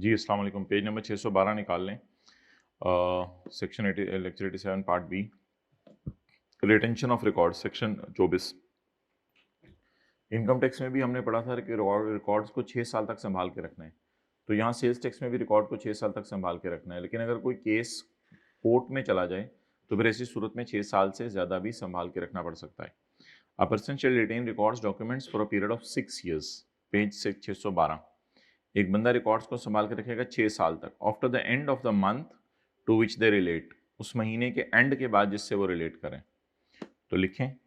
जी अस्सलाम वालेकुम। Page number 612 निकाल लें। Section 80 lecture 87 part B, retention of record, section 24। Income tax में भी हमने पढ़ा था कि रिकॉर्ड्स को 6 साल तक संभाल के रखना है। तो यहाँ सेल्स टैक्स में भी रिकॉर्ड को 6 साल तक संभाल के रखना है, लेकिन अगर कोई केस कोर्ट में चला जाए तो फिर ऐसी सूरत में 6 साल से ज़्यादा भी संभाल के रखना पड़ सकता है। A person shall retain records documents for a period of 6 years, page 612। एक बंदा रिकॉर्ड्स को संभाल के रखेगा 6 साल तक, after the end of the month to which they relate, उस महीने के एंड के बाद जिससे वो रिलेट करें। तो लिखें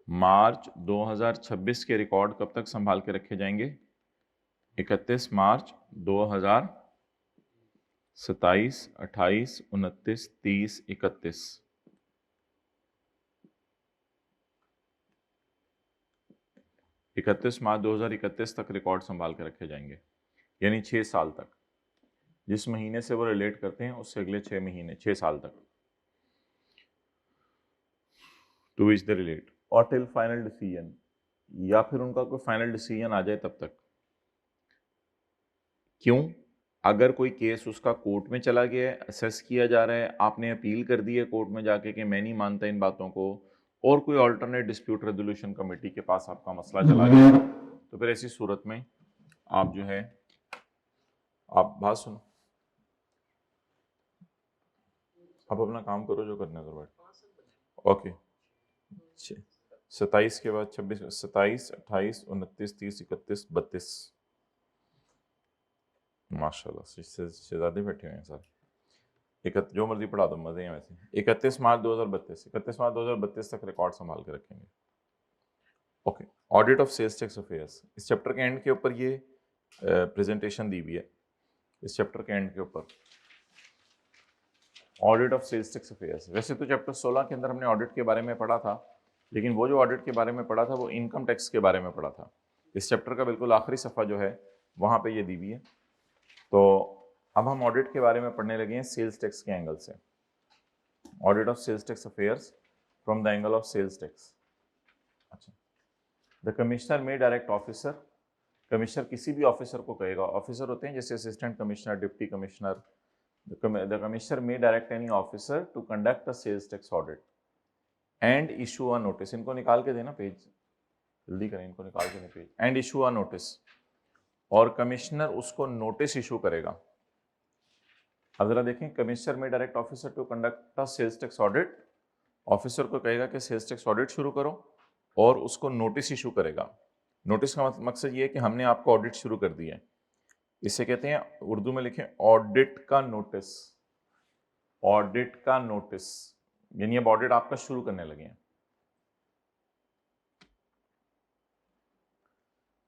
मार्च 2026 के रिकॉर्ड कब तक संभाल के रखे जाएंगे? 31 मार्च 2027, 28, 29, 30, 31। 31 मार्च 2031 तक रिकॉर्ड संभाल के रखे जाएंगे, यानी 6 साल तक। जिस महीने से वो रिलेट करते हैं उससे अगले 6 महीने, 6 साल तक। टू विच दे रिलेट और टिल फाइनल डिसीजन, या फिर उनका कोई फाइनल डिसीजन आ जाए तब तक। क्यों? अगर कोई केस उसका कोर्ट में चला गया है, असेस किया जा रहा है, आपने अपील कर दी है कोर्ट में जाके कि मैं नहीं मानता इन बातों को, और कोई अल्टरनेट डिस्प्यूट रेजोल्यूशन कमेटी के पास आपका मसला चला गया, तो फिर ऐसी सूरत में आप जो है, आप बात सुनो, आप अपना काम करो जो करना है। ओके, 27 के बाद 26, 27, 28, 29, 30, 31, 32। माशाल्लाह शहजादे बैठे हुए हैं सर। जो मर्जी पढ़ा दो, मजे हैं वैसे। 31 मार्च 2032, 31 मार्च 2032 तक रिकॉर्ड संभाल के रखेंगे। Okay, audit of sales tax affairs, इस चैप्टर के एंड के ऊपर ये प्रेजेंटेशन दी हुई है। इस चैप्टर के एंड के ऊपर audit of sales tax affairs. वैसे तो चैप्टर 16 के अंदर हमने ऑडिट के बारे में पढ़ा था, लेकिन वो जो ऑडिट के बारे में पढ़ा था वो इनकम टैक्स के बारे में पढ़ा था। इस चैप्टर का बिल्कुल आखिरी सफ़ा जो है वहाँ पे ये दी हुई है। तो अब हम ऑडिट के बारे में पढ़ने लगे हैं सेल्स टैक्स के एंगल से। Audit of sales tax affairs from the angle of sales tax. अच्छा, द कमिश्नर में डायरेक्ट ऑफिसर, कमिश्नर किसी भी ऑफिसर को कहेगा, ऑफिसर होते हैं जैसे assistant commissioner, deputy commissioner. The commissioner में direct any officer to conduct a sales tax audit and issue a notice. इनको निकाल के देना पेज, जल्दी करें, इनको निकाल के दें page. And issue a notice, और कमिश्नर उसको नोटिस इशू करेगा। अब जरा देखें, कमिश्नर में direct officer to conduct a sales tax audit, officer को कहेगा कि सेल्स टैक्स ऑडिट शुरू करो, और उसको नोटिस इशू करेगा। नोटिस का मकसद ये है कि हमने आपको ऑडिट शुरू कर दिया है। इसे कहते हैं, उर्दू में लिखें ऑडिट का नोटिस। ऑडिट का नोटिस यानी अब ऑडिट आपका शुरू करने लगे हैं।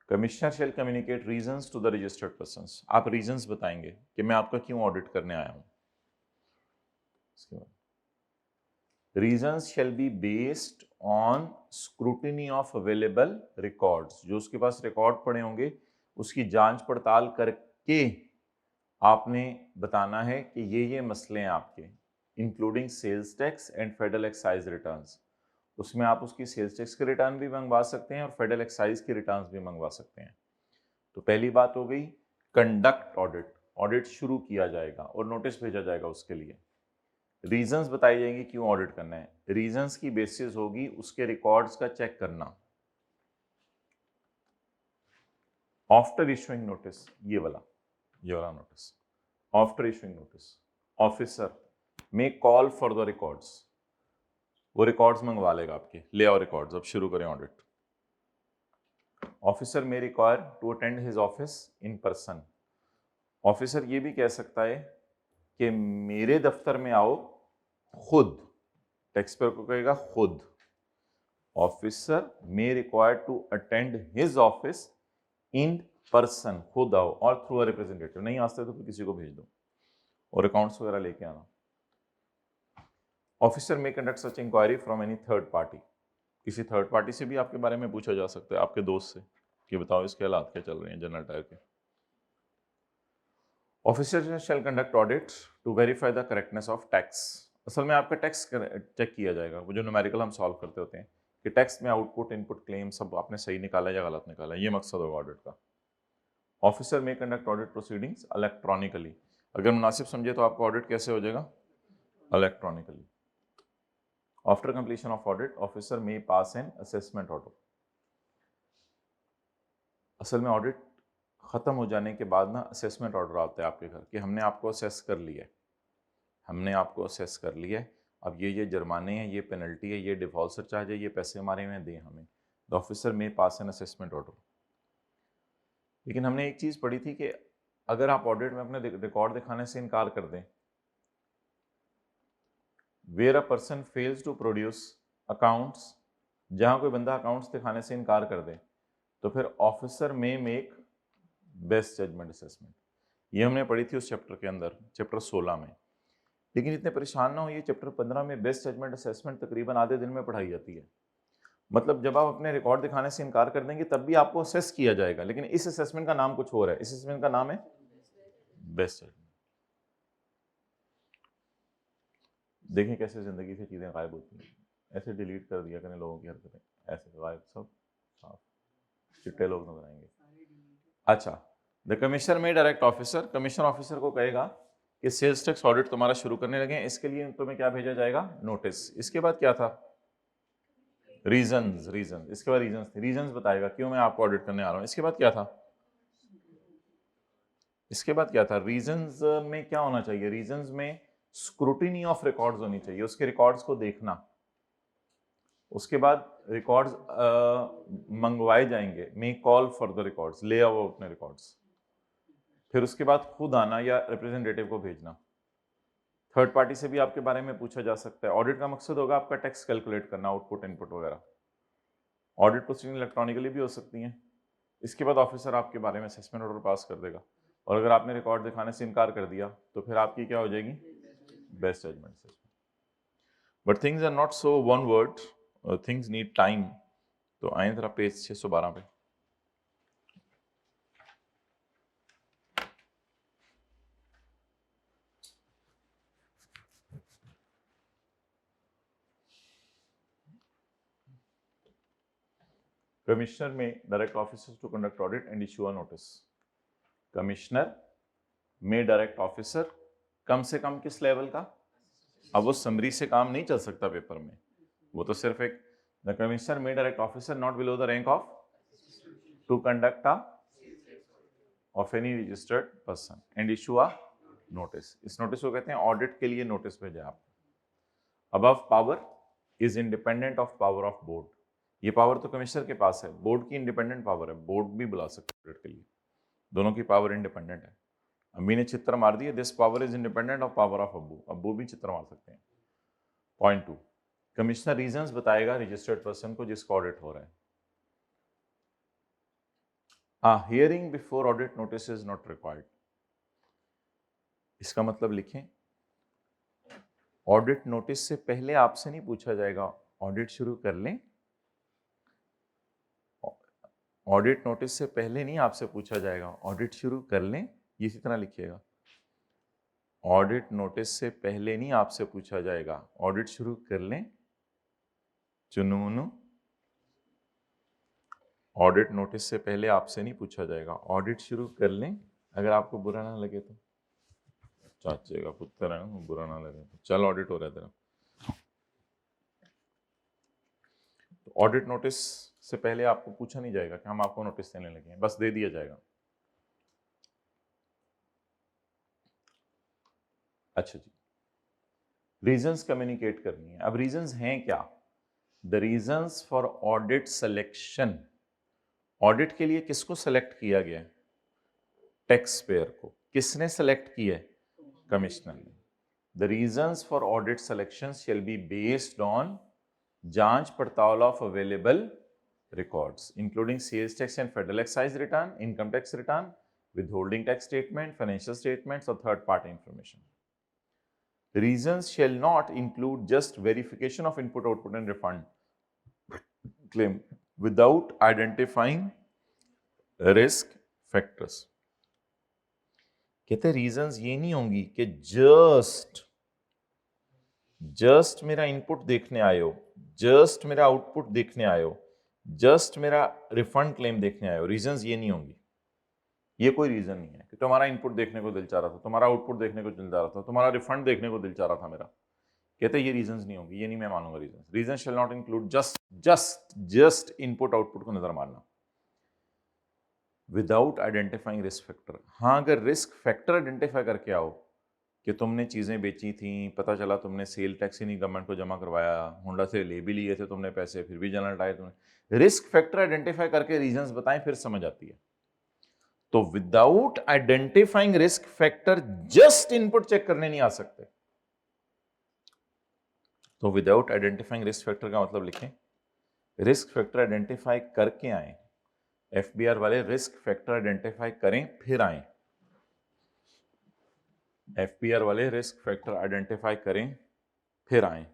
Commissioner shall communicate reasons to the registered persons, आप रीजंस बताएंगे कि मैं आपका क्यों ऑडिट करने आया हूं। Reasons shall be based on scrutiny of available records, जो उसके पास रिकॉर्ड पड़े होंगे उसकी जांच पड़ताल करके आपने बताना है कि ये मसले हैं आपके, including sales tax and federal excise returns. उसमें आप उसकी सेल्स टैक्स के रिटर्न भी मंगवा सकते हैं और फेडरल एक्साइज के रिटर्न्स भी मंगवा सकते हैं। तो पहली बात हो गई कंडक्ट ऑडिट, ऑडिट शुरू किया जाएगा और नोटिस भेजा जाएगा उसके लिए। रीजंस बताई जाएंगी क्यों ऑडिट करना है, रीजंस की बेसिस होगी उसके रिकॉर्ड्स का चेक करना। आफ्टर इशूइंग नोटिस, ये वाला notice, after issuing notice officer may call for the records, वो रिकॉर्ड्स मंगवा लेगा आपके, ले आओ रिकॉर्ड्स, अब शुरू करें audit. Officer may require to attend his office in person, officer ये भी कह सकता है कि मेरे दफ्तर में आओ खुद, टैक्स पेयर को कहेगा खुद। Officer may require to attend his office in person, खुद आओ, और थ्रू अ रिप्रेजेंटेटिव, नहीं आ सकते तो फिर किसी को भेज दो, और अकाउंट्स वगैरह लेके आना। Officer may conduct such inquiry from any third party, किसी थर्ड पार्टी से भी आपके बारे में पूछा जा सकता है, आपके दोस्त से, कि बताओ इसके हालात क्या चल रहे हैं जनरल टायर के। Officer shall conduct audit to verify the correctness of tax, असल में आपका टैक्स चेक किया जाएगा, वो जो न्यूमेरिकल हम सॉल्व करते होते हैं कि टैक्स में आउटपुट इनपुट क्लेम सब आपने सही निकाला या गलत निकाला, ये मकसद होगा ऑडिट का। ऑफिसर में कंडक्ट ऑडिट प्रोसीडिंग्स इलेक्ट्रॉनिकली। अगर मुनासिब समझे तो आपका ऑडिट कैसे हो जाएगा? Electronically. After completion of audit officer में पास एन असेसमेंट ऑर्डर। असल में ऑडिट खत्म हो जाने के बाद ना असेसमेंट ऑर्डर आता है आपके घर कि हमने आपको असेस कर लिया है, हमने आपको असेस कर लिया है, अब ये जुर्माने हैं, ये पेनल्टी है, ये डिफॉल्टर चार्ज है, ये पैसे हमारे में दें हमें। द ऑफिसर में पास एन असेसमेंट ऑर्डर। लेकिन हमने एक चीज़ पढ़ी थी कि अगर आप ऑडिट में अपने रिकॉर्ड दिखाने से इनकार कर दें, where a person fails to produce accounts, जहां कोई बंदा अकाउंट्स दिखाने से इनकार कर दे, तो फिर ऑफिसर में मेक बेस्ट जजमेंट असेसमेंट। ये हमने पढ़ी थी उस चैप्टर के अंदर, चैप्टर 16 में। लेकिन इतने परेशान ना हो, ये चैप्टर 15 में बेस्ट जजमेंट असेसमेंट तकरीबन आधे दिन में पढ़ाई जाती है। मतलब जब आप अपने रिकॉर्ड दिखाने से इनकार कर देंगे तब भी आपको असेस किया जाएगा, लेकिन इस असेसमेंट का नाम कुछ और है। इस असेसमेंट का नाम है बेस्ट जजमेंट। देखें कैसे जिंदगी से चीजें गायब होती हैं। ऐसे डिलीट कर दिया करें लोगों की हरकतें, ऐसे गायब, सब साफ, चिट्टे लोग नजर आएंगे। अच्छा, द कमिश्नर में डायरेक्ट ऑफिसर, कमिश्नर ऑफिसर को कहेगा कि सेल्स टैक्स ऑडिट तुम्हारा शुरू करने लगे हैं, इसके लिए तुम्हें क्या भेजा जाएगा? नोटिस। इसके बाद क्या था? रीजंस। इसके बाद रीजंस थे, रीजंस बताएगा क्यों मैं आपको ऑडिट करने आ रहा हूं। इसके बाद क्या था? रीजंस में क्या होना चाहिए? रीजंस में स्क्रूटिनी ऑफ रिकॉर्ड्स होनी चाहिए, उसके रिकॉर्ड्स को देखना। उसके बाद रिकॉर्ड्स मंगवाए जाएंगे, मे कॉल फॉर द रिकॉर्ड्स, ले आओ अपने रिकॉर्ड्स। फिर उसके बाद खुद आना या रिप्रेजेंटेटिव को भेजना। थर्ड पार्टी से भी आपके बारे में पूछा जा सकता है। ऑडिट का मकसद होगा आपका टैक्स कैलकुलेट करना, आउटपुट इनपुट वगैरह। ऑडिट प्रोसीडिंग इलेक्ट्रॉनिकली भी हो सकती हैं। इसके बाद ऑफिसर आपके बारे में असेसमेंट ऑर्डर पास कर देगा, और अगर आपने रिकॉर्ड दिखाने से इनकार कर दिया तो फिर आपकी क्या हो जाएगी? Best judgement assessment. But things are not so one word, things need time. तो आए जरा पेज 612 पे। कमिश्नर में direct officers to conduct audit and issue a notice. Commissioner में डायरेक्ट ऑफिसर कम से कम किस लेवल का? अब वो समरी से काम नहीं चल सकता पेपर में, वो तो सिर्फ एक द कमिश्नर में direct officer not below the rank of to conduct of any registered person and issue a notice. इस नोटिस को कहते हैं ऑडिट के लिए नोटिस भेजा आप। Above power is independent of power of board. ये पावर तो कमिश्नर के पास है, बोर्ड की इंडिपेंडेंट पावर है, बोर्ड भी बुला सकते हैं ऑडिट के लिए, दोनों की पावर इंडिपेंडेंट है। अम्मी ने चित्र मार दिया, this power is independent of power of अब्बू, अब्बू भी चित्र मार सकते हैं। पॉइंट 2, कमिश्नर रीजंस बताएगा रजिस्टर्ड पर्सन को जिसका ऑडिट हो रहा है। Hearing before audit notice is not required. इसका मतलब लिखें, ऑडिट नोटिस से पहले आपसे नहीं पूछा जाएगा ऑडिट शुरू कर लें। ऑडिट नोटिस से पहले नहीं आपसे पूछा जाएगा ऑडिट शुरू कर लें, ये इसी तरह लिखिएगा। ऑडिट नोटिस से पहले नहीं आपसे पूछा जाएगा ऑडिट शुरू कर लें, चुनमुनु। ऑडिट नोटिस से पहले आपसे नहीं पूछा जाएगा ऑडिट शुरू कर लें। अगर आपको बुरा ना लगे तो चाचे का पुत्र है, बुरा ना लगे तो चल ऑडिट हो रहा है तेरा। तो ऑडिट नोटिस से पहले आपको पूछा नहीं जाएगा कि हम आपको नोटिस देने लगे हैं, बस दे दिया जाएगा। अच्छा जी, रीजंस कम्युनिकेट करनी है। अब रीजंस हैं क्या? The reasons for audit selection. Audit के लिए किसको सेलेक्ट किया गया है? टैक्स पेयर को। किसने सेलेक्ट किया है? कमिश्नर ने। The reasons for audit selection shall be based on जांच पड़ताल of available records including sales tax and federal excise return, income tax return, withholding tax statement, financial statements or third party information. Reasons shall not include just verification of input, output and refund claim without identifying risk factors. कहते reasons ये नहीं होंगी कि just मेरा input देखने आए हो, just मेरा आउटपुट देखने आए हो, जस्ट मेरा रिफंड क्लेम देखने आए हो। रीजंस ये नहीं होंगी। ये कोई रीजन नहीं है कि तुम्हारा इनपुट देखने को दिल चाह रहा था, तुम्हारा आउटपुट देखने को दिल चाह रहा था, तुम्हारा रिफंड देखने को दिल चाह रहा था मेरा। कहते ये रीजंस नहीं होंगे, ये नहीं मैं मानूंगा reasons. Reason shall not include just input output को नजर मारना विदाउट आइडेंटिफाइंग रिस्क फैक्टर। हाँ, अगर रिस्क फैक्टर आइडेंटिफाई करके आओ कि तुमने चीज़ें बेची थी, पता चला तुमने सेल टैक्स ही नहीं गवर्नमेंट को जमा करवाया, होंडा से ले भी लिए थे तुमने पैसे, फिर भी जनरल टायर तुमने, रिस्क फैक्टर आइडेंटिफाई करके रीजंस बताएं, फिर समझ आती है। तो without identifying risk factor just input check करने नहीं आ सकते। तो विदाउट आइडेंटिफाइंग रिस्क फैक्टर का मतलब लिखें, रिस्क फैक्टर आइडेंटिफाई करके आए। एफबीआर वाले रिस्क फैक्टर आइडेंटिफाई करें फिर आए। एफबीआर वाले रिस्क फैक्टर आइडेंटिफाई करें फिर आए।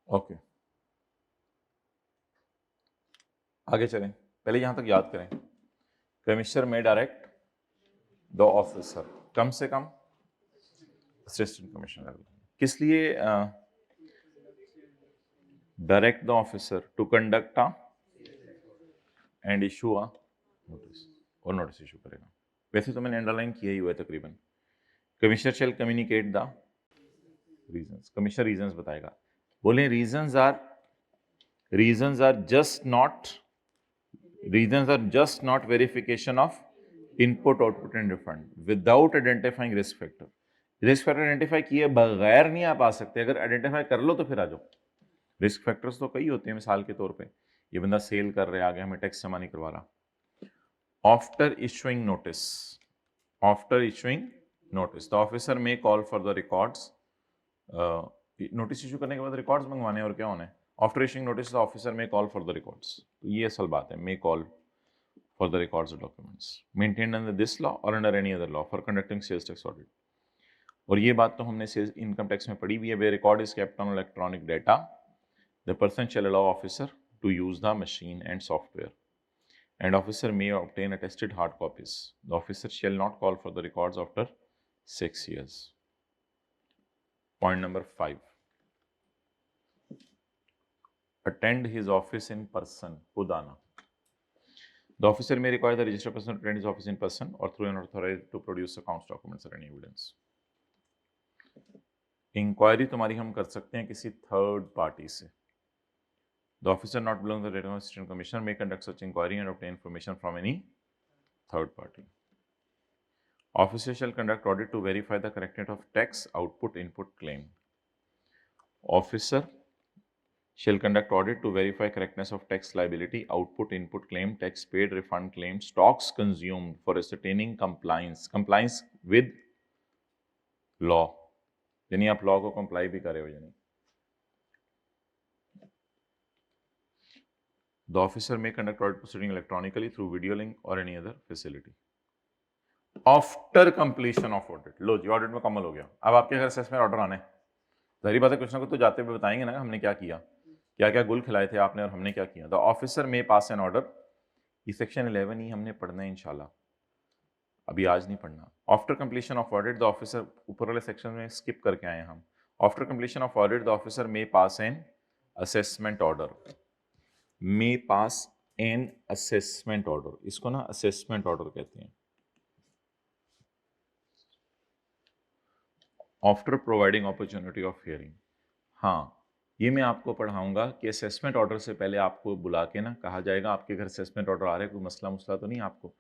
ओके, आगे चलें। पहले यहां तक याद करें, कमिश्नर में डायरेक्ट द ऑफिसर, कम से कम असिस्टेंट कमिश्नर। किस लिए direct the officer to conduct and issue a notice, और नोटिस इशू करेगा। वैसे तो मैंने अंडरलाइन किया ही हुआ है तकरीबन। Commissioner shall communicate the reasons, commissioner reasons बताएगा। बोले reasons are just not verification of input output and refund without identifying risk factor. Risk factor identify किए बगैर नहीं आप आ सकते, अगर आइडेंटिफाई कर लो तो फिर आ जाओ। रिस्क फैक्टर्स तो कई होते हैं, मिसाल के तौर पे ये बंदा सेल कर रहा है, आगे हमें टैक्स जमा नहीं करवा रहा। After issuing notice the officer may call for the records. Notice issue करने के बाद रिकॉर्ड्स मंगवाने और क्या होना है। After issuing notice the officer may call for the records, तो ये असल बात है, मे call for the records or documents maintained under this law or under any other law for conducting sales tax audit। और ये बात तो हमने इनकम टैक्स में पढ़ी हुई है। where record is kept on electronic data, the person shall allow officer to use the machine and software, and officer may obtain attested hard copies. The officer shall not call for the records after 6 years। Point number 5, attend his office in person, खुद आना। The officer may require the registered person to attend his office in person or through an authorized to produce accounts, documents or any evidence। Inquiry तुम्हारी हम कर सकते हैं किसी third party से। The officer not belonging to the Director Assistant Commissioner may conduct such inquiry and obtain information from any third party। Officer shall conduct audit to verify the correctness of tax output input claim। Officer shall conduct audit to verify correctness of tax liability, output, input claim, tax paid, refund claim, stocks consumed for ascertaining compliance with law, यानी आप law को comply भी करे हो या नहीं। The officer may conduct audit proceeding electronically through video link or any other facility। After completion of audit, लो जी ऑडिट मुकम्मल हो गया, अब आपके घर असेसमेंट ऑर्डर आने, जाहिर बात है कुछ ना कुछ तो जाते हुए बताएंगे ना हमने क्या किया, क्या क्या गुल खिलाए थे आपने और हमने क्या किया। द ऑफिसर में पास एन ऑर्डर, ये सेक्शन 11 ही हमने पढ़ना है इंशाल्लाह, अभी आज नहीं पढ़ना। After completion of audit the officer, ऊपर वाले सेक्शन में स्किप करके आए हम। After completion of audit the officer में पास एन असेसमेंट ऑर्डर, में पास एन असेसमेंट ऑर्डर, इसको ना असेसमेंट ऑर्डर कहते हैं। After providing opportunity of hearing, हाँ ये मैं आपको पढ़ाऊंगा कि असेसमेंट ऑर्डर से पहले आपको बुला के ना कहा जाएगा आपके घर असेसमेंट ऑर्डर आ रहे हैं, कोई मसला मुसला तो नहीं आपको,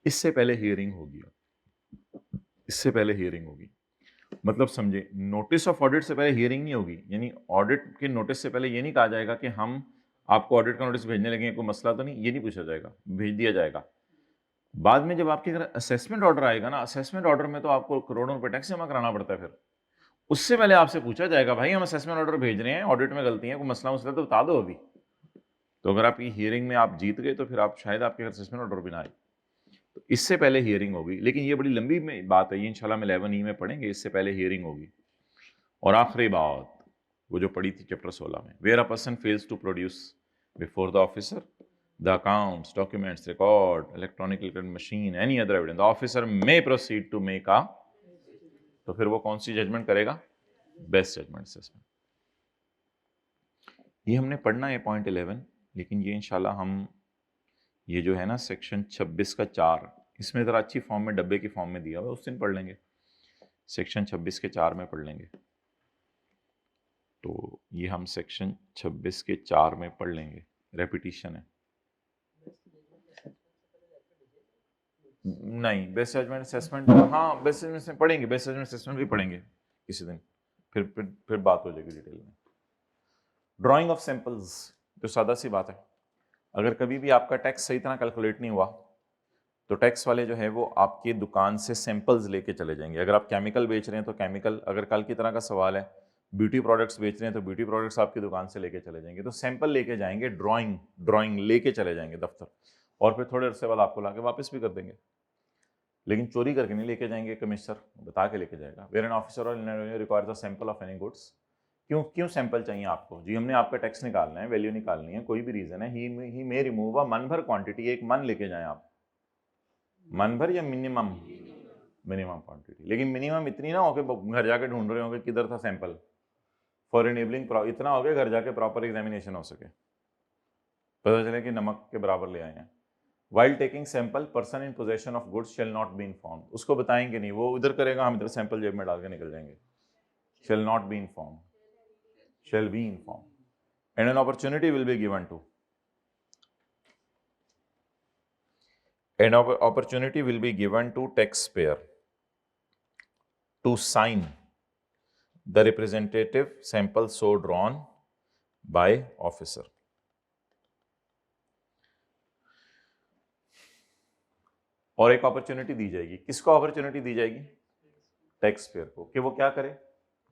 इससे पहले हियरिंग होगी, इससे पहले हियरिंग होगी। मतलब समझे, नोटिस ऑफ ऑडिट से पहले हियरिंग नहीं होगी, यानी ऑडिट के नोटिस से पहले ये नहीं कहा जाएगा कि हम आपको ऑडिट का नोटिस भेजने लगे, कोई मसला तो नहीं, ये नहीं पूछा जाएगा, भेज दिया जाएगा। बाद में जब आपके घर असेसमेंट ऑर्डर आएगा ना, असेसमेंट ऑर्डर में तो आपको करोड़ों रुपए टैक्स जमा कराना पड़ता है, फिर उससे पहले आपसे पूछा जाएगा भाई हम असेसमेंट ऑर्डर भेज रहे हैं, ऑडिट में गलती है, कोई मसला मुसला तो बता दो अभी। तो अगर आपकी हियरिंग में आप जीत गए तो फिर आप शायद आपके घर असेसमेंट ऑर्डर भी ना आए। तो इससे पहले हियरिंग होगी, लेकिन ये बड़ी लंबी में बात है, ये इंशाल्लाह हम 11E में पढ़ेंगे, इससे पहले हियरिंग होगी। और आखिरी बात वो जो पढ़ी थी चैप्टर 16 में, where a person fails to produce before the officer the accounts, documents, record, electronic machine, any other evidence, the officer may proceed to make a, तो फिर वो कौन सी जजमेंट करेगा? Best judgement assessment. ये हमने पढ़ना है पॉइंट 11, लेकिन ये इंशाल्लाह हम ये जो है ना सेक्शन 26 का 4, इसमें ज़रा अच्छी फॉर्म में, डब्बे की फॉर्म में दिया हुआ, उस दिन पढ़ लेंगे। सेक्शन 26 के 4 में पढ़ लेंगे। तो ये हम सेक्शन 26 के 4 में पढ़ लेंगे, रेपिटिशन है। नहीं, बेस्ट जजमेंट असेसमेंट, हाँ बेस्ट जजमेंट पढ़ेंगे, बेस्ट जजमेंट असेसमेंट भी पढ़ेंगे किसी दिन, फिर बात हो जाएगी डिटेल में। ड्राइंग ऑफ सैंपल्स, तो सादा सी बात है, अगर कभी भी आपका टैक्स सही तरह कैलकुलेट नहीं हुआ तो टैक्स वाले जो है वो आपकी दुकान से सैंपल्स लेके चले जाएंगे। अगर आप केमिकल बेच रहे हैं तो केमिकल, अगर कल की तरह का सवाल है ब्यूटी प्रोडक्ट्स बेच रहे हैं तो ब्यूटी प्रोडक्ट्स आपकी दुकान से लेके चले जाएंगे। तो सैंपल लेके जाएंगे, ड्राइंग लेके चले जाएंगे दफ्तर, और फिर थोड़े अरसे बाद आपको लाके वापस भी कर देंगे, लेकिन चोरी करके नहीं लेके जाएंगे, कमिश्नर बता के लेके जाएगा। वेयर एन ऑफिसर और requires a sample of any goods, क्यों सैंपल चाहिए आपको? जी हमने आपका टैक्स निकालना है, वैल्यू निकालनी है, कोई भी रीजन है, ही मे रिमूव अ मन भर क्वांटिटी, एक मन लेके जाएं आप, मन भर या मिनिमम क्वांटिटी, लेकिन मिनिमम इतनी ना हो कि घर जाके ढूंढ रहे हो कि किधर था सैंपल, फॉर एनेबलिंग, इतना हो गया घर जाके प्रॉपर एग्जामिनेशन हो सके, पता चले कि नमक के बराबर ले आए हैं। While taking sample, person in possession of goods shell not be inform, उसको बताएंगे नहीं, वो इधर करेगा, हम इधर सैंपल जेब में डाल के निकल जाएंगे। Shall not be inform, shall be inform, and an opportunity will be given to, an opportunity will be given to taxpayer to sign the representative sample so drawn by officer. और एक opportunity दी जाएगी, किसको opportunity दी जाएगी? Tax payer को, कि वो क्या करे?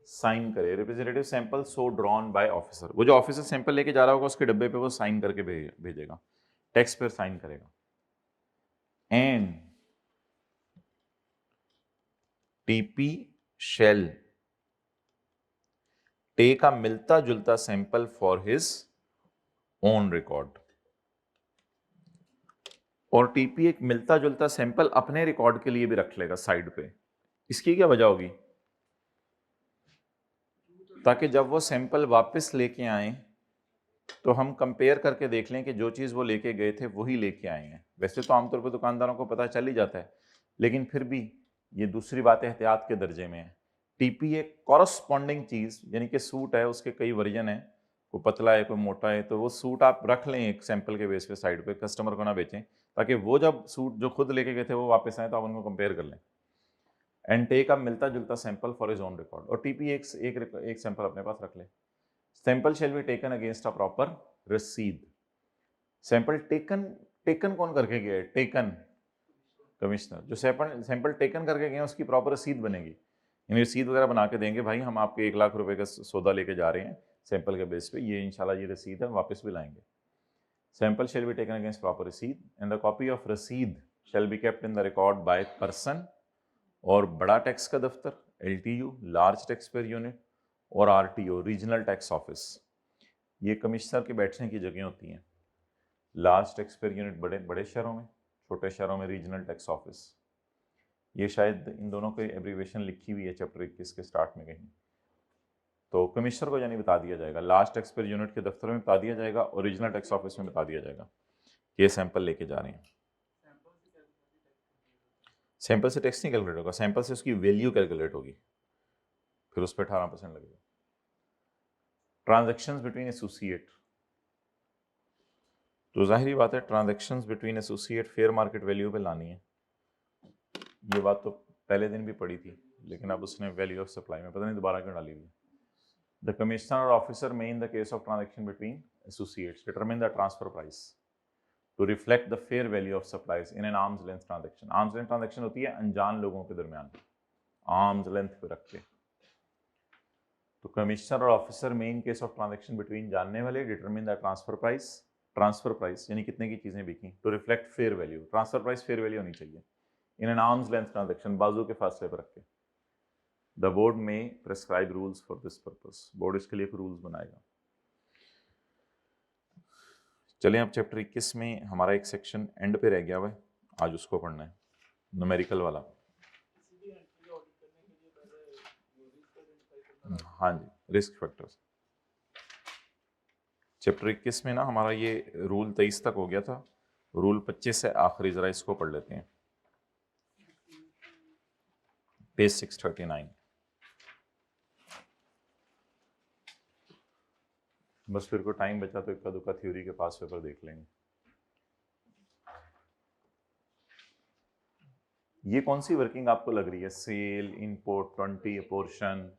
साइन करे, representative sample so drawn by officer, वो जो ऑफिसर सैंपल लेके जा रहा होगा उसके डब्बे पे वो साइन करके भेजेगा, टैक्स पेयर साइन करेगा। And TP shall take a मिलता जुलता sample for his own record, और टीपी एक मिलता जुलता सैंपल अपने रिकॉर्ड के लिए भी रख लेगा साइड पे। इसकी क्या वजह होगी? ताकि जब वो सैंपल वापस लेके आए तो हम कंपेयर करके देख लें कि जो चीज़ वो लेके गए थे वही लेके आए हैं। वैसे तो आमतौर पर दुकानदारों को पता चल ही जाता है, लेकिन फिर भी ये दूसरी बात एहतियात के दर्जे में है। टीपी एक कॉरस्पॉन्डिंग चीज़, यानी कि सूट है, उसके कई वर्जन है, कोई पतला है कोई मोटा है, तो वो सूट आप रख लें एक सैंपल के बेस पे साइड पे, कस्टमर को ना बेचें, ताकि वो जब सूट जो खुद लेके गए थे वो वापस आए तो आप उनको कंपेयर कर लें। एंड टेक अ मिलता जुलता sample for his own record, और टीपी एक सैंपल अपने पास रख ले। Sample shall be taken against a proper रसीद। सैंपल टेकन कौन करके गया है? Taken commissioner. जो सैंपल टेकन करके गए उसकी प्रॉपर रसीद बनेगी, यानी रसीद वगैरह बना के देंगे, भाई हम आपके 1 लाख रुपए का सौदा लेके जा रहे हैं सैंपल के बेस पे, ये इंशाल्लाह ये रसीद है, वापस भी लाएंगे। Sample shall be taken against proper रसीद एंड द कॉपी ऑफ रसीद shall be kept in the record by person, और बड़ा टैक्स का दफ्तर, LTU large tax payer unit, और RTO रीजनल टैक्स ऑफिस, ये कमिश्नर के बैठने की जगह होती हैं। लार्ज टैक्स पेयर यूनिट बड़े बड़े शहरों में, छोटे शहरों में रीजनल टैक्स ऑफिस। ये शायद इन दोनों की एब्रीवेशन लिखी हुई है चैप्टर 21 के स्टार्ट में कहीं। तो कमिश्नर को यानी बता दिया जाएगा, लार्ज टैक्स पेयर यूनिट के दफ्तर में बता दिया जाएगा, और रीजनल टैक्स ऑफिस में बता दिया जाएगा ये सैंपल लेके जा रहे हैं। सैंपल से टैक्स नहीं कैलकुलेट होगा, सैंपल से उसकी वैल्यू कैलकुलेट होगी, फिर उस पर 18% लगेगा। ट्रांजैक्शंस बिटवीन एसोसिएट, तो जाहिर बात है transactions between associate fair market value पे लानी है। ये बात तो पहले दिन भी पढ़ी थी, लेकिन अब उसने वैल्यू ऑफ सप्लाई में पता नहीं दोबारा क्यों डाली हुई। द कमिश्नर और officer may in the case of transaction between associates determine the transfer price to reflect the fair value of supplies in an arm's length transaction. Arm's length transaction होती है अनजान लोगों के दरमियान, आर्म्स लेंथ पे रख के। तो कमिश्नर और officer may in case of transaction between जानने वाले determine the transfer price transfer price यानी कितने की चीजें बिकी, to reflect fair value, transfer price fair value होनी चाहिए in an arm's length transaction, बाजू के फासले पर रख के। The board may prescribe rules for this purpose, board इसके लिए रूल्स बनाएगा। चलिए अब चैप्टर 21 में हमारा एक सेक्शन एंड पे रह गया हुआ है, आज उसको पढ़ना है, न्यूमेरिकल वाला। हाँ जी, रिस्क फैक्टर्स। चैप्टर 21 में ना हमारा ये रूल 23 तक हो गया था, रूल 25 से आखिरी, जरा इसको पढ़ लेते हैं, पेज 639। बस फिर को टाइम बचा तो इक्का दुक्का थ्योरी के पास पेपर देख लेंगे। ये कौन सी वर्किंग आपको लग रही है, सेल, इनपुट, 20 पोर्शन,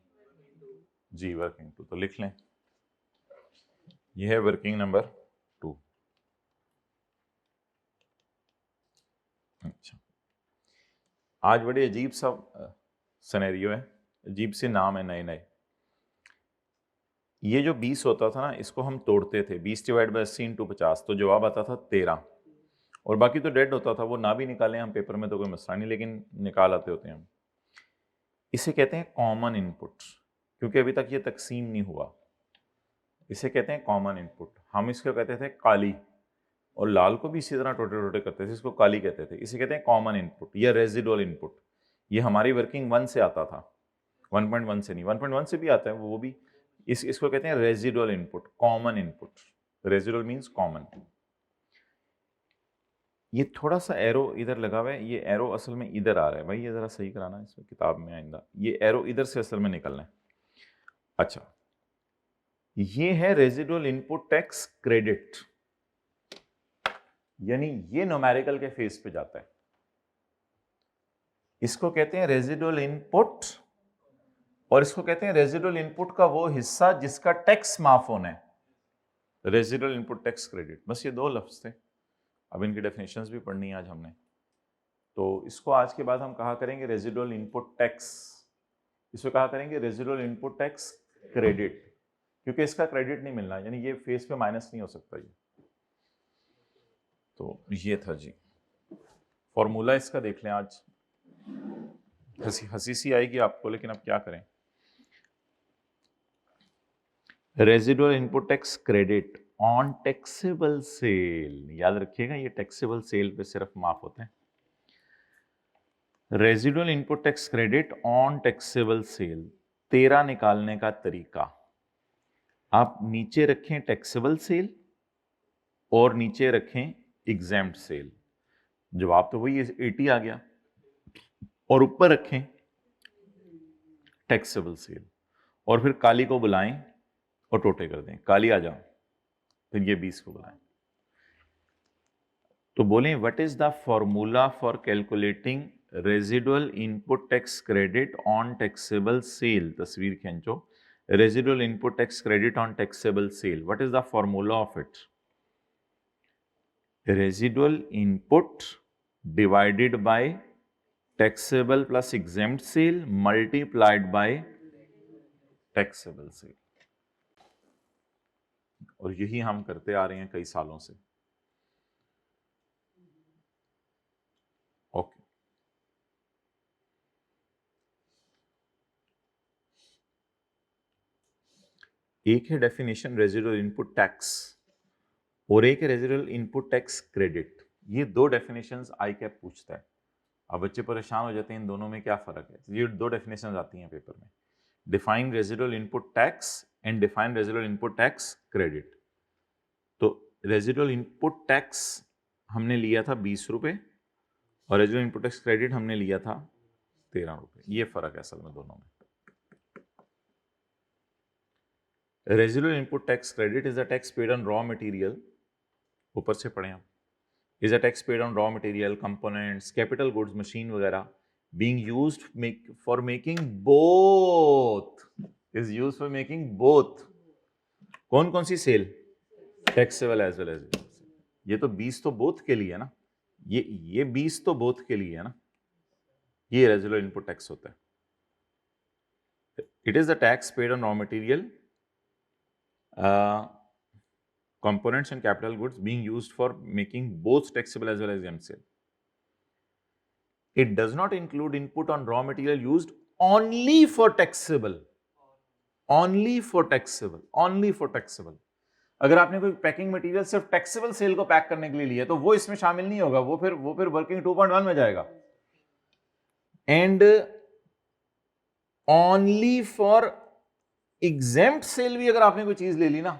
जी वर्किंग 2, तो लिख लें, ये है वर्किंग नंबर 2। अच्छा, आज बड़े अजीब सा सिनेरियो है, अजीब से नाम है नए नए। ये जो 20 होता था ना, इसको हम तोड़ते थे, 20 डिवाइड बाई 80 इंटू 50, तो जवाब आता था 13, और बाकी तो डेड होता था, वो ना भी निकालें हम पेपर में तो कोई मसला नहीं, लेकिन निकाल आते होते हैं हम। इसे कहते हैं कॉमन इनपुट, क्योंकि अभी तक ये तकसीम नहीं हुआ, इसे कहते हैं कॉमन इनपुट। हम इसको कहते थे काली, और लाल को भी इसी तरह टोटे टोटे करते थे, इसको काली कहते थे। इसे कहते हैं कॉमन इनपुट या रेजिडुअल इनपुट। ये हमारी वर्किंग 1 से आता था, 1.1 से नहीं, 1.1 से भी आता है वो भी। इसको कहते हैं residual input, common input. Residual means common. ये थोड़ा सा एरो इधर लगा हुआ है, ये एरो असल में इधर आ रहा है भाई, ये जरा सही कराना इसमें किताब में आइंदा, ये एरो इधर से असल में निकलना है। अच्छा, ये है रेजिडुअल इनपुट टैक्स क्रेडिट, यानी ये न्यूमेरिकल के फेस पे जाता है। इसको कहते हैं रेजिडुअल इनपुट, और इसको कहते हैं रेजिडुअल इनपुट का वो हिस्सा जिसका टैक्स माफ होना है, रेजिडुअल इनपुट टैक्स क्रेडिट। बस ये 2 लफ्ज थे, अब इनकी डेफिनेशंस भी पढ़नी है आज हमने। तो इसको आज के बाद हम कहा करेंगे रेजिडुअल इनपुट टैक्स, इसको कहा करेंगे रेजिडुअल इनपुट टैक्स क्रेडिट, क्योंकि इसका क्रेडिट नहीं मिलना, यानी ये फेस पे माइनस नहीं हो सकता ये। तो ये था जी फॉर्मूला, इसका देख लें आज। हंसी सी आएगी आपको, लेकिन अब क्या करें। Residual input tax credit on taxable sale, याद रखिएगा ये टैक्सेबल सेल पे सिर्फ माफ होते हैं। Residual input tax credit on taxable sale, 13 निकालने का तरीका, आप नीचे रखें टैक्सेबल सेल और नीचे रखें एग्जेम्प्ट सेल, जवाब तो वही 80 आ गया, और ऊपर रखें टैक्सेबल सेल, और फिर काली को बुलाएं और टोटे कर दें, काली आ जाओ, फिर ये 20 को बुलाएं। तो बोलें what is the formula for calculating residual input tax credit on taxable sale, तस्वीर खींचो, residual input tax credit on taxable sale, what is the formula of it? Residual input divided by taxable plus exempt sale multiplied by taxable sale, और यही हम करते आ रहे हैं कई सालों से। ओके, एक है डेफिनेशन रेजिडुअल इनपुट टैक्स और एक है रेजिडुअल इनपुट टैक्स क्रेडिट। ये 2 डेफिनेशंस आई कैप पूछता है। अब बच्चे परेशान हो जाते हैं इन दोनों में क्या फर्क है। ये 2 डेफिनेशंस आती हैं पेपर में, define residual input tax and define residual input tax credit. तो रेजिडुअल इनपुट टैक्स हमने लिया था 20 रुपए और रेजिडुअल इनपुट टैक्स क्रेडिट हमने लिया था 13 रुपए। ये फर्क है असल में दोनों में। Residual input tax credit is a tax paid on raw material, ऊपर से पढ़े हम, is a tax paid on raw material, components, capital goods, machine वगैरह, being used for making both, is used for making both। कौन कौन सी sale? Taxable as well as. ये तो 20 तो बोथ के लिए है ना, ये 20 तो बोथ के लिए है ना, ये रेजिडुअल इनपुट टैक्स होता है। It is the tax paid on raw material components and capital goods being used for making both taxable as well as exempt sale. It does not include input on raw material used only for taxable, only for taxable, only for taxable. अगर आपने कोई packing material सिर्फ taxable cell को pack करने के लिए लिया तो वो इसमें शामिल नहीं होगा, वो फिर वर्किंग 2.1 में जाएगा. And only for exempt sale भी अगर आपने कोई चीज ले ली ना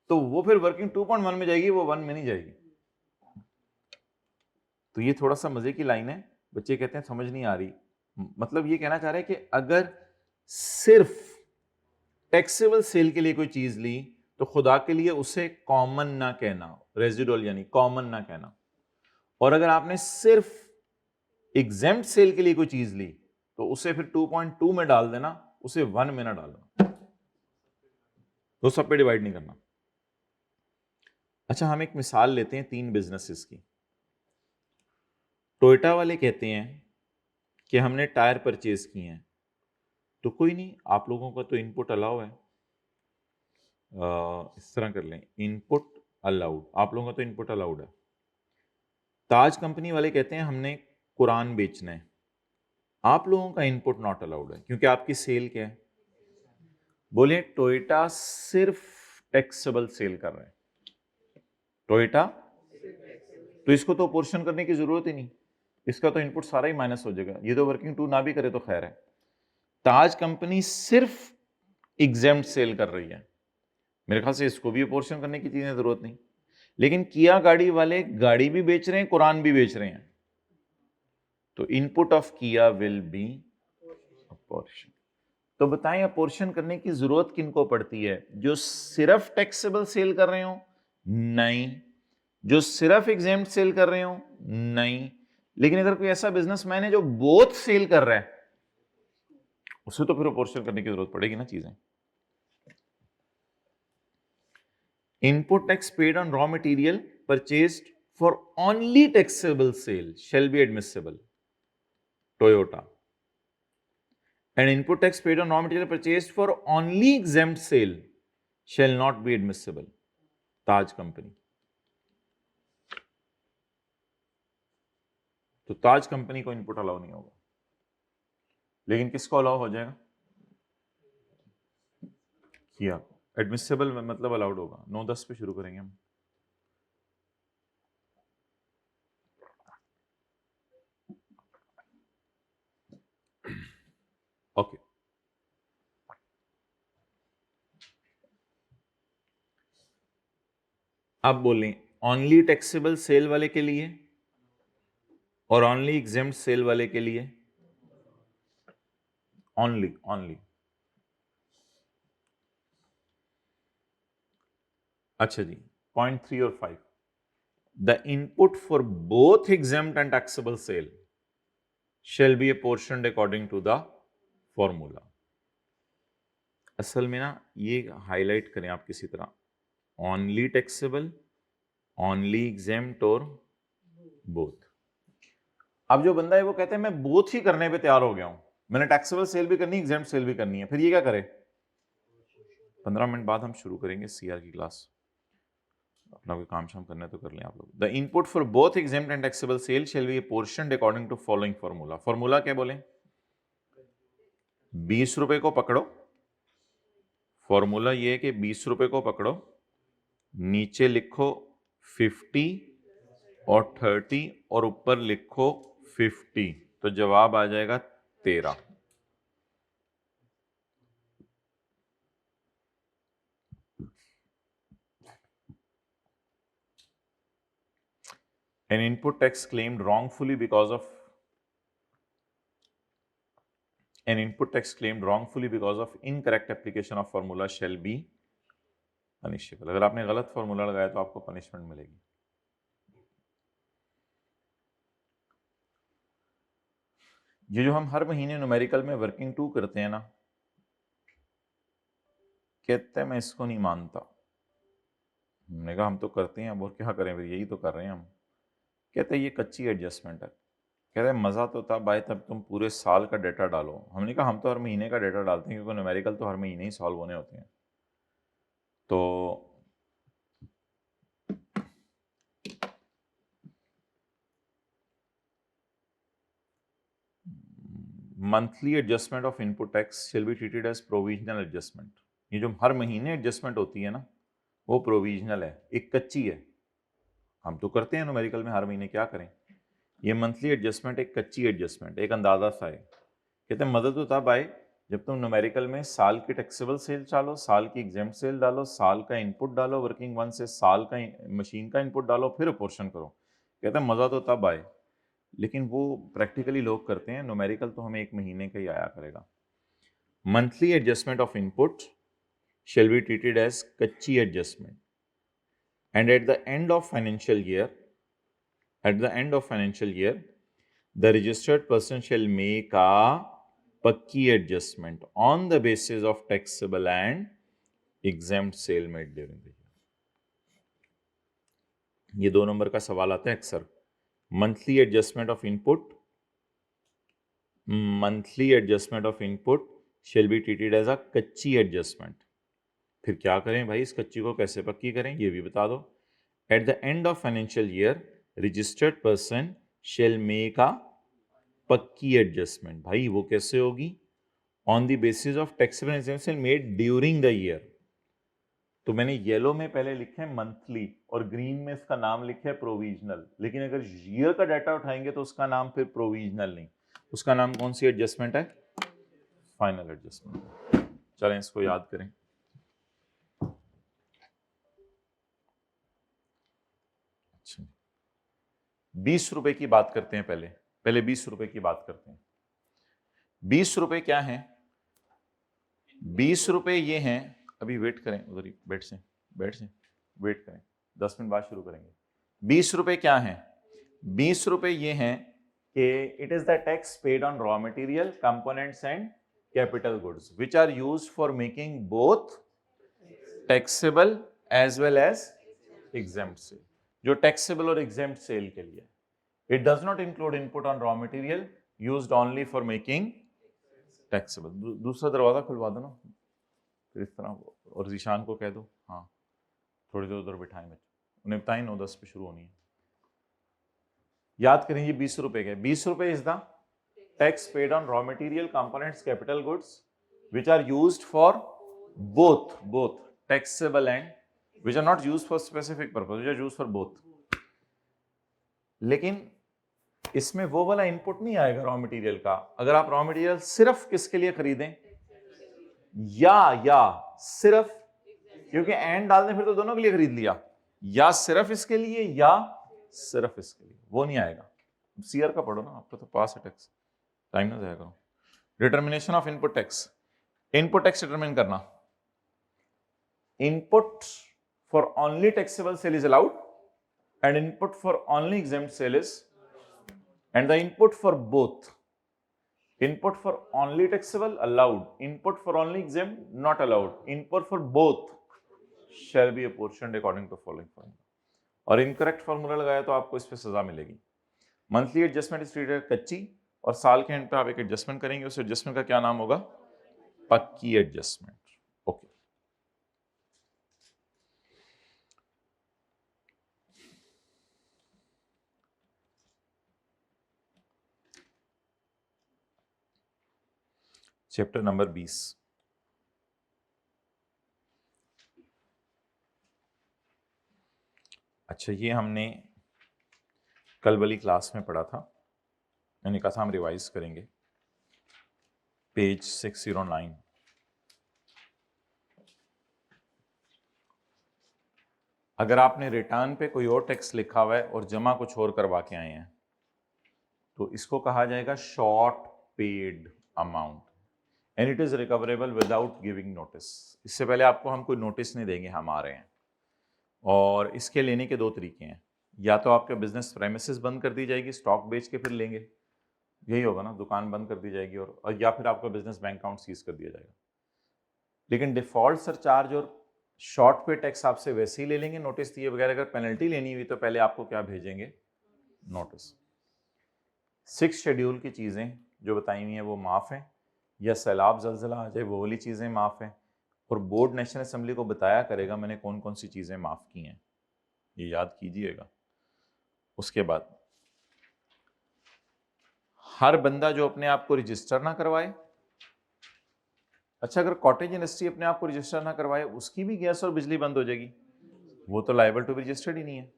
तो वो फिर वर्किंग 2.1 में जाएगी, वो 1 में नहीं जाएगी. तो ये थोड़ा सा मजे की लाइन है, बच्चे कहते हैं समझ नहीं आ रही. मतलब ये कहना चाह रहे हैं कि अगर सिर्फ टैक्सेबल सेल के लिए कोई चीज ली तो खुदा के लिए उसे कॉमन ना कहना, रेजिडुअल यानी कॉमन ना कहना. और अगर आपने सिर्फ एग्जेम्प्ट सेल के लिए कोई चीज ली तो उसे फिर 2.2 में डाल देना, उसे 1 में ना डालना, तो सब पे डिवाइड नहीं करना. अच्छा, हम एक मिसाल लेते हैं 3 बिजनेसेस की. टोयोटा वाले कहते हैं कि हमने टायर परचेज किए हैं, तो कोई नहीं, आप लोगों का तो इनपुट अलाउ है. इस तरह कर लें, इनपुट अलाउड, आप लोगों का तो इनपुट अलाउड है. ताज कंपनी वाले कहते हैं हमने कुरान बेचना है, आप लोगों का इनपुट नॉट अलाउड है क्योंकि आपकी सेल क्या है. बोले टोयोटा सिर्फ टैक्सेबल सेल कर रहे हैं, टोयोटा, तो इसको तो पोर्शन करने की जरूरत ही नहीं, इसका तो इनपुट सारा ही माइनस हो जाएगा, ये तो वर्किंग 2 ना भी करे तो खैर है. ताज कंपनी सिर्फ एग्जेम्प्ट सेल कर रही है, मेरे ख्याल से इसको भी पोर्शन करने की चीजें जरूरत नहीं. लेकिन किया गाड़ी वाले गाड़ी भी बेच रहे हैं, कुरान भी बेच रहे हैं, तो इनपुट ऑफ किया विल बी पोर्शन. तो बताएं अपोर्शन करने की जरूरत किनको पड़ती है? जो सिर्फ टैक्सेबल सेल कर रहे हो? नहीं. जो सिर्फ एग्जेम्प्ट सेल कर रहे हो? नहीं. लेकिन अगर कोई ऐसा बिजनेसमैन है जो बोथ सेल कर रहा है, उसे तो फिर अपोर्शन करने की जरूरत पड़ेगी ना चीजें. Input tax paid on raw material purchased for only taxable sale shall be admissible, Toyota. And input tax paid on raw material purchased for only exempt sale shall not be admissible, Taj Company. तो ताज company को input allow नहीं होगा, लेकिन किसको allow हो जाएगा? किया. Admissible मतलब अलाउड होगा. 9-10 पे शुरू करेंगे हम. ओके. अब बोलें ऑनली टैक्सेबल सेल वाले के लिए और ऑनली एग्जेम्प्ट सेल वाले के लिए. ऑनली. अच्छा जी, पॉइंट 3 और 5. The input for both exempt and taxable sale shall be apportioned according to the formula. असल में ना ये हाईलाइट करें आप किसी तरह, ओनली टैक्सेबल, ओनली एग्जेम्प्ट और बोथ. अब जो बंदा है वो कहता है मैं बोथ ही करने पे तैयार हो गया हूं, मैंने टैक्सेबल सेल भी करनी है, एग्जेम्प्ट सेल भी करनी है, फिर ये क्या करे? 15 मिनट बाद हम शुरू करेंगे सीआर की क्लास. अपना कोई काम शाम करना है तो कर लें आप लोग. The input for both exempt and taxable sale shall be apportioned according to following formula. Formula क्या बोले? 20 रुपए को पकड़ो. फॉर्मूला ये है कि 20 रुपए को पकड़ो, नीचे लिखो 50 और 30 और ऊपर लिखो 50, तो जवाब आ जाएगा 13. An input tax claimed wrongfully because of incorrect application of formula shall be punishable. अगर आपने गलत फॉर्मूला लगाया तो आपको पनिशमेंट मिलेगी. ये जो हम हर महीने न्यूमेरिकल में वर्किंग 2 करते हैं ना, कहते हैं मैं इसको नहीं मानता. हमने कहा हम तो करते हैं, अब और क्या करें, फिर यही तो कर रहे हैं हम. कहते हैं ये कच्ची एडजस्टमेंट है. कहते हैं मज़ा तो तब आए तब तुम पूरे साल का डेटा डालो. हमने कहा हम तो हर महीने का डेटा डालते हैं क्योंकि न्यूमेरिकल तो हर महीने ही सॉल्व होने होते हैं. तो monthly adjustment of input tax shall be treated as provisional adjustment. ये जो हर महीने एडजस्टमेंट होती है ना, वो प्रोविजनल है, एक कच्ची है। हम तो करते हैं न्यूमेरिकल में हर महीने, क्या करें। ये मंथली एडजस्टमेंट एक कच्ची एडजस्टमेंट, एक अंदाजा सा है। कहते हैं मदद तो तब आए जब तुम न्यूमेरिकल में साल की टैक्सेबल सेल डालो, साल की एग्जेम्प्ट सेल डालो, साल का इनपुट डालो वर्किंग वन से, साल का मशीन का इनपुट डालो, फिर अपोर्शन करो। कहते हैं मजा तो तब आए, लेकिन वो प्रैक्टिकली लोग करते हैं, न्यूमेरिकल तो हमें एक महीने का ही आया करेगा। Monthly adjustment of input shall be treated as कच्ची adjustment, and at the end of financial year, the registered person shall make a पक्की adjustment on the basis of taxable and exempt sale made during the year। ये 2 number का सवाल आता है अक्सर। Monthly adjustment of input shall be treated as a कच्ची adjustment. फिर क्या करें भाई, इस कच्ची को कैसे पक्की करें ये भी बता दो। At the end of financial year registered person shall make a पक्की एडजस्टमेंट। भाई वो कैसे होगी, on the basis of taxable exemption made during the year. तो मैंने येलो में पहले लिखे है मंथली और ग्रीन में इसका नाम लिखा है प्रोविजनल, लेकिन अगर ईयर का डाटा उठाएंगे तो उसका नाम फिर प्रोविजनल नहीं, उसका नाम कौन सी एडजस्टमेंट है, फाइनल एडजस्टमेंट। चलें इसको याद करें। अच्छा, 20 रुपए की बात करते हैं, पहले 20 रुपए की बात करते हैं। 20 रुपए क्या है, 20 रुपए ये हैं, अभी वेट करें, उधर ही बैठ से वेट करें, 10 मिनट बाद शुरू करेंगे। 20 रुपए क्या है, 20 रुपए ये हैं कि it is the tax paid on raw material, components and capital goods which are used for making both taxable as well as exempt sale. जो टैक्सेबल और एग्जेम्प्ट सेल के लिए, it does not include input on raw material used only for making taxable. दूसरा दरवाजा खुलवा दो ना फिर इस तरह, और जीशान को कह दो हाँ थोड़ी देर उधर बिठाएं बच्चे, उन्हें बताएं 9:10 पे शुरू होनी है। याद करें ये 20 रुपए के, 20 रुपए is the tax paid on raw material, components, capital goods which are used for both taxable and which are not used for specific purpose, which are used for both। लेकिन इसमें वो वाला इनपुट नहीं आएगा रॉ मटेरियल का। अगर आप raw material सिर्फ किसके लिए खरीदें, या सिर्फ, क्योंकि एंड डाल दें फिर तो दोनों के लिए खरीद लिया, या सिर्फ इसके लिए या सिर्फ इसके लिए, वो नहीं आएगा। सीआर का पढ़ो ना, आपको तो पास है टैक्स, टाइम ना जाया करो। Determination of input tax, input tax determine करना। Input for only taxable sale is allowed and input for only exempt sale is, and the input for both, input for only taxable allowed, input for only exempt not allowed, input for both shall be apportioned according to following formula। और incorrect formula लगाया तो आपको इस पे सजा मिलेगी। Monthly adjustment is treated कच्ची, और साल के एंड पे आप एक एडजस्टमेंट करेंगे, उस एडजस्टमेंट का क्या नाम होगा, पक्की एडजस्टमेंट। Okay, chapter number 20। अच्छा, ये हमने कल वाली क्लास में पढ़ा था, मैंने कहा था हम रिवाइज करेंगे। पेज 609। अगर आपने रिटर्न पे कोई और टैक्स लिखा हुआ है और जमा कुछ और करवा के आए हैं तो इसको कहा जाएगा short paid amount, and it is recoverable without giving notice. इससे पहले आपको हम कोई नोटिस नहीं देंगे, हम आ रहे हैं। और इसके लेने के 2 तरीके हैं, या तो आपके बिजनेस प्रेमिसेस बंद कर दी जाएगी, स्टॉक बेच के फिर लेंगे, यही होगा ना, दुकान बंद कर दी जाएगी, और या फिर आपका बिजनेस बैंक अकाउंट सीज कर दिया जाएगा। लेकिन डिफॉल्ट सरचार्ज और शॉर्ट पे टैक्स आपसे वैसे ही ले लेंगे नोटिस दिए बगैर। अगर पेनल्टी लेनी हुई तो पहले आपको क्या भेजेंगे, नोटिस। 6 शेड्यूल की चीज़ें जो बताई हुई हैं वो माफ़ हैं, या सैलाब जल्जला आ जाए वो वाली चीज़ें माफ़ हैं, और बोर्ड नेशनल असेंबली को बताया करेगा मैंने कौन कौन सी चीज़ें माफ़ की हैं, ये याद कीजिएगा। उसके बाद हर बंदा जो अपने आप को रजिस्टर ना करवाए, अच्छा अगर कॉटेज इंडस्ट्री अपने आप को रजिस्टर ना करवाए, उसकी भी गैस और बिजली बंद हो जाएगी, वो तो लायबल टू बी रजिस्टर्ड ही नहीं है।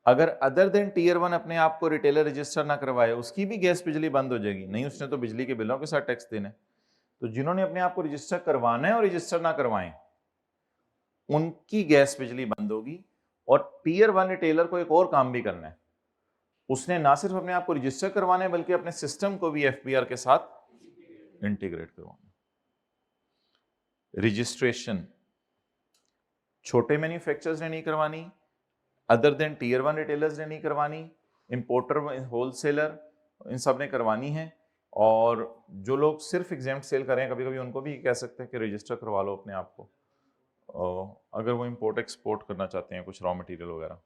अगर अदर देन टीयर 1 अपने आप को रिटेलर रजिस्टर ना करवाए, उसकी भी गैस बिजली बंद हो जाएगी, नहीं उसने तो बिजली के बिलों के साथ टैक्स देना है। तो जिन्होंने अपने आप को रजिस्टर करवाना है और रजिस्टर ना करवाएं, उनकी गैस बिजली बंद होगी। और टीयर 1 रिटेलर को एक और काम भी करना है, उसने ना सिर्फ अपने आप को रजिस्टर करवाना है बल्कि अपने सिस्टम को भी एफबीआर के साथ इंटीग्रेट करवाना। रजिस्ट्रेशन छोटे मैन्युफैक्चरर्स ने नहीं करवानी, अदर देन टीयर 1 रिटेलर्स ने नहीं करवानी, इंपोर्टर, होलसेलर, इन सब ने करवानी है। और जो लोग सिर्फ एग्जेम्प्ट सेल कर रहे हैं, कभी कभी उनको भी कह सकते हैं कि रजिस्टर करवा लो अपने आप को, अगर वो इंपोर्ट एक्सपोर्ट करना चाहते हैं कुछ रॉ मटेरियल वगैरह।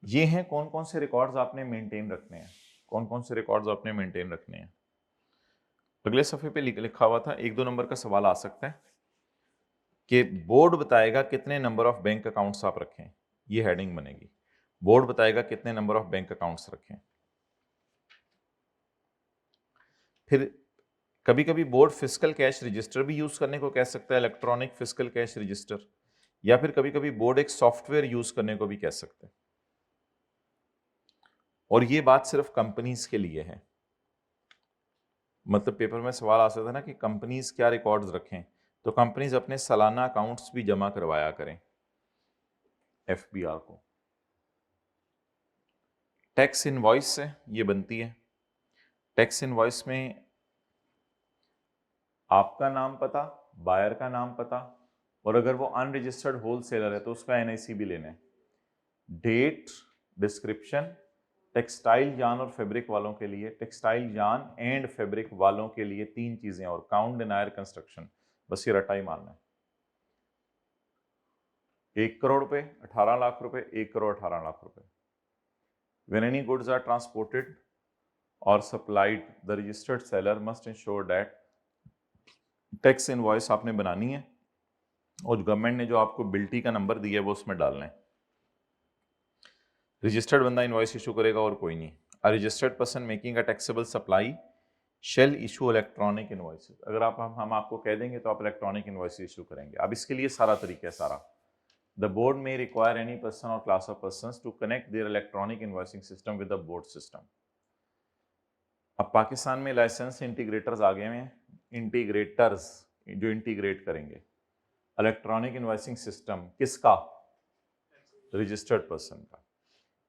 ये हैं कौन कौन से रिकॉर्ड्स आपने मेंटेन रखने हैं, कौन कौन से रिकॉर्ड्स आपने मेंटेन रखने हैं। अगले सफ़े पे लिखा हुआ था, 1-2 नंबर का सवाल आ सकता है कि बोर्ड बताएगा कितने नंबर ऑफ बैंक अकाउंट्स आप रखें, ये हेडिंग बनेगी, बोर्ड बताएगा कितने नंबर ऑफ बैंक अकाउंट्स रखें। फिर कभी कभी बोर्ड फिस्कल कैश रजिस्टर भी यूज करने को कह सकता है, इलेक्ट्रॉनिक फिस्कल कैश रजिस्टर, या फिर कभी कभी बोर्ड एक सॉफ्टवेयर यूज करने को भी कह सकते हैं। और ये बात सिर्फ कंपनीज के लिए है, मतलब पेपर में सवाल आ सकता है ना कि कंपनीज क्या रिकॉर्ड्स रखें, तो कंपनीज अपने सालाना अकाउंट्स भी जमा करवाया करें एफबीआर को। टैक्स इनवॉइस से ये बनती है, टैक्स इनवॉइस में आपका नाम पता, बायर का नाम पता, और अगर वो अनरजिस्टर्ड होलसेलर है तो उसका एनआईसी भी लेना है, डेट, डिस्क्रिप्शन। टेक्सटाइल यार्न और फैब्रिक वालों के लिए, टेक्सटाइल यार्न एंड फैब्रिक वालों के लिए 3 चीजें, और काउंट डिनायर कंस्ट्रक्शन, बस ये रटा ही मारना है। 1 करोड़ रुपए, 18 लाख रुपए, 1 करोड़ 18 लाख रुपए। When any goods are transported or supplied, the registered seller must ensure that tax invoice आपने बनानी है और गवर्नमेंट ने जो आपको बिल्टी का नंबर दिया है वो उसमें डालना है। रजिस्टर्ड बंदा इनवॉइस इशू करेगा और कोई नहीं। A registered person making a taxable supply shall issue electronic invoices. अगर हम आपको कह देंगे तो आप इलेक्ट्रॉनिक इनवॉइस इशू करेंगे। अब इसके लिए सारा तरीका है सारा। The board may require any person or class of persons to connect their electronic invoicing system with the board system. अब पाकिस्तान में लाइसेंस इंटीग्रेटर्स आ गए हैं, इंटीग्रेटर्स जो इंटीग्रेट करेंगे इलेक्ट्रॉनिक इनवॉइसिंग सिस्टम, किसका? रजिस्टर्ड पर्सन का।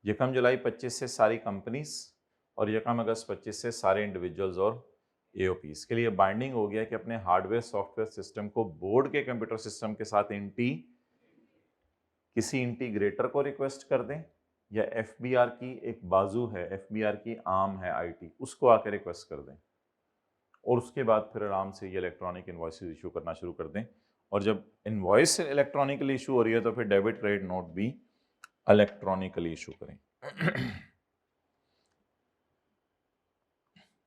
1 जुलाई 25 से सारी कंपनीज और 1 अगस्त 25 से सारे इंडिविजुअल्स और एओपीज के लिए बाइंडिंग हो गया कि अपने हार्डवेयर सॉफ्टवेयर सिस्टम को बोर्ड के कंप्यूटर सिस्टम के साथ किसी इंटीग्रेटर को रिक्वेस्ट कर दें, या एफबीआर की एक बाजू है, एफबीआर की आर्म है आईटी, उसको आकर रिक्वेस्ट कर दें, और उसके बाद फिर आराम से ये इलेक्ट्रॉनिक इनवॉइस इशू करना शुरू कर दें। और जब इनवॉइस इलेक्ट्रॉनिकली इशू हो रही है तो फिर डेबिट क्रेडिट नोट भी इलेक्ट्रॉनिकली इशू करें।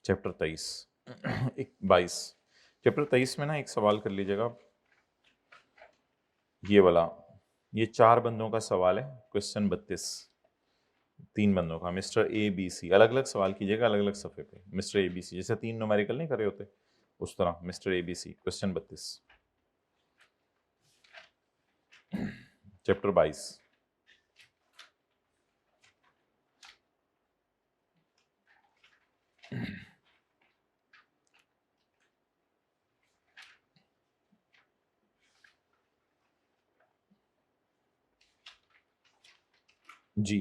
चैप्टर 22 चैप्टर 23 में ना एक सवाल कर लीजिएगा, ये वाला, ये 4 बंदों का सवाल है, क्वेश्चन 32, 3 बंदों का, मिस्टर ए बी सी, अलग अलग सवाल कीजिएगा अलग अलग सफ़े पे। मिस्टर ए बी सी जैसे 3 न्यूमेरिकल नहीं कर रहे होते उस तरह, mister A B C, question 32 chapter 22। जी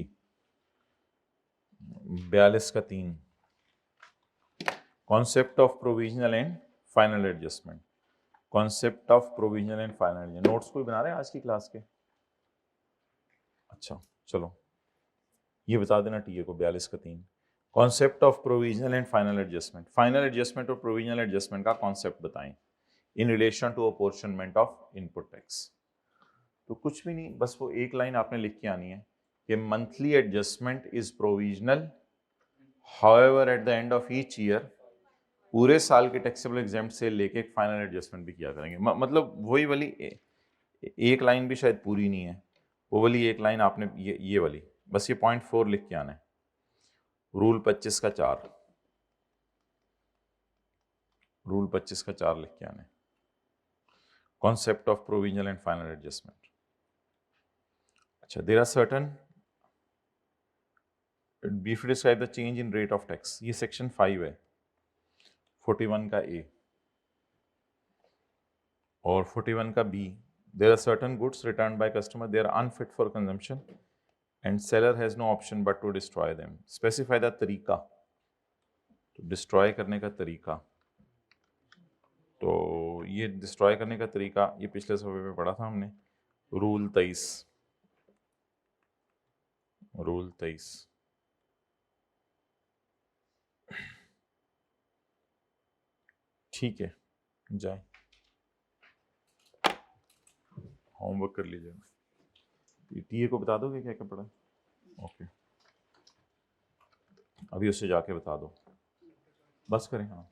42 का 3, concept of provisional and final adjustment. Concept of provisional and final adjustment, notes कोई बना रहे हैं आज की क्लास के? अच्छा चलो ये बता देना टीए को, 42 का 3, concept of provisional and final adjustment. Final adjustment और प्रोविजनल एडजस्टमेंट का कॉन्सेप्ट बताएं in relation to apportionment of input tax. तो कुछ भी नहीं, बस वो एक लाइन आपने लिख के आनी है कि monthly adjustment is provisional, however at the end of each year पूरे साल के टैक्सेबल एग्जेम्प्ट से लेके फाइनल एडजस्टमेंट भी किया करेंगे। मतलब वही वाली एक लाइन भी शायद पूरी नहीं है, वो वाली एक लाइन आपने ये वाली, बस ये पॉइंट 4 लिख के आना है। रूल 25 का 4, रूल 25 का 4 लिख के आने। Concept of provisional and final adjustment. अच्छा, there are certain briefly describe the change in rate of tax. ये सेक्शन 5 है 41 का ए और 41 का B. There are certain goods return by customer, they are unfit for consumption and seller has no option but to destroy them. Specify the तरीका, तो destroy करने का तरीका। तो ये डिस्ट्रॉय करने का तरीका ये पिछले सफ़े में पढ़ा था हमने, रूल 23, रूल 23। ठीक है, जाए होमवर्क कर लीजिएगा। पीटीए को बता दोगे क्या क्या पढ़ा? ओके, अभी उससे जाके बता दो, बस करें। हाँ।